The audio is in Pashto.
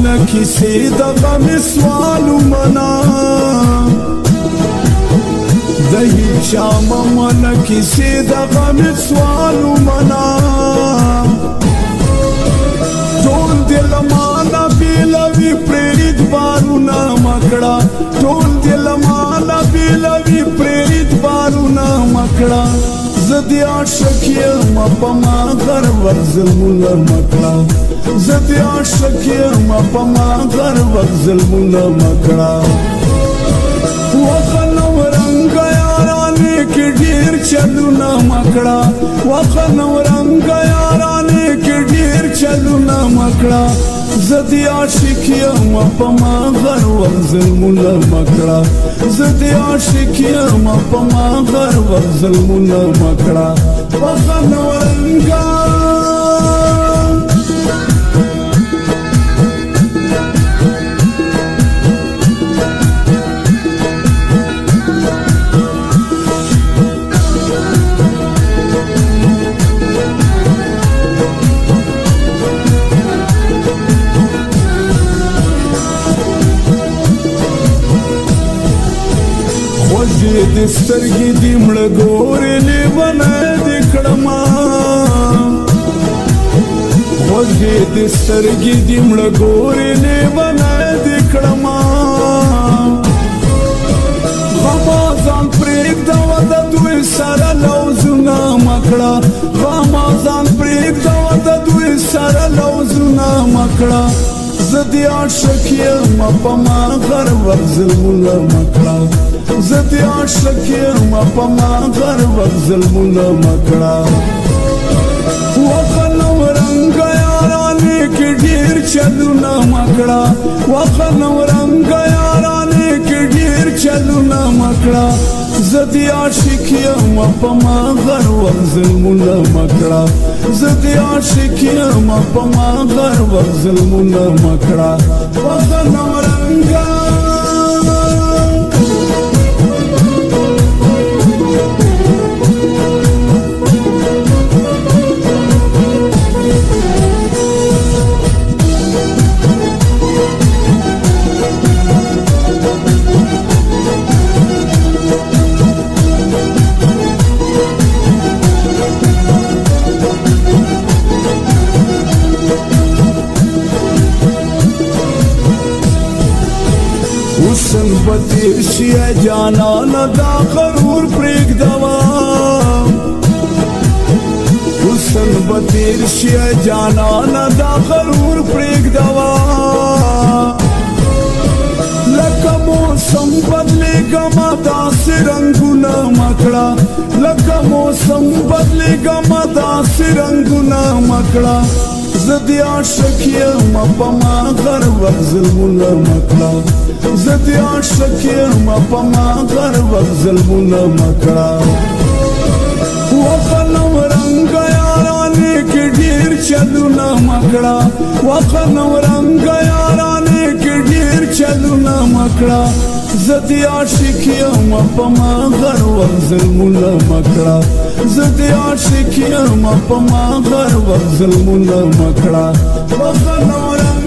من کیسې د غم سوالو منا د هیچا من کیسې د غم سوالو منا ټول دل مانا بیلوي پریت بارونه مکړه ټول دل مانا بیلوي پریت بارونه مکړه زدی عاشق یم په ما غر ورزل مولا مکړه زدی عاشق یم په ما غر ورزل مولا مکړه وخنو رنگ یارانه کې ډیر چلونه مکړه وخنو رنگ یارانه کې ډیر چلونه مکړه زدی عاشق یم په ما غر ورزل مولا مکړه زدی عاشق یم په ما غر ورزل مولا مکړه وخنو رنگ د سترګې دې مړه ګورې لیونه دې کړما خوږې د سترګې دې مړه ګورې لیونه دې کړما غما ځان پرېږدوه د دوی سره لوظونه مکړه غما ځان پرېږدوه د دوی سره لوظونه مکړه زدی عاشق یم په ما غر ورزل مولا مکړه زدی عاشق یم په ما غر ورزل مولا مکړه وخنو رنگ یارانه کې ډیر چلونه مکړه وخنو رنگ یارانه کې ډیر چلونه مکړه زدی عاشق یم په ما غر ورزل مولا مکړه زدی عاشق یم په ما غر ورزل مولا مکړه وخنو رنگ حسن بتیر شیا جانان دا غرور پرېږدوه حسن بتیر شیا جانان دا غرور پرېږدوه لکه موسم بدلېږمه داسې رنګونه مکړه لکه موسم بدلېږمه داسې رنګونه مکړه زدی عاشق یم په ما غر ورزل مولا مکړه زدی عاشق یم په ما غر ورزل مولا مکړه وخنو رنگ یارانه کې ډیر چلونه مکړه وخنو رنگ یارانه کې ډیر چلونه مکړه زدی عاشق یم په ما غر ورزل مولا مکړه زدی عاشق یم په ما غر ورزل مولا مکړه وخنو رنگ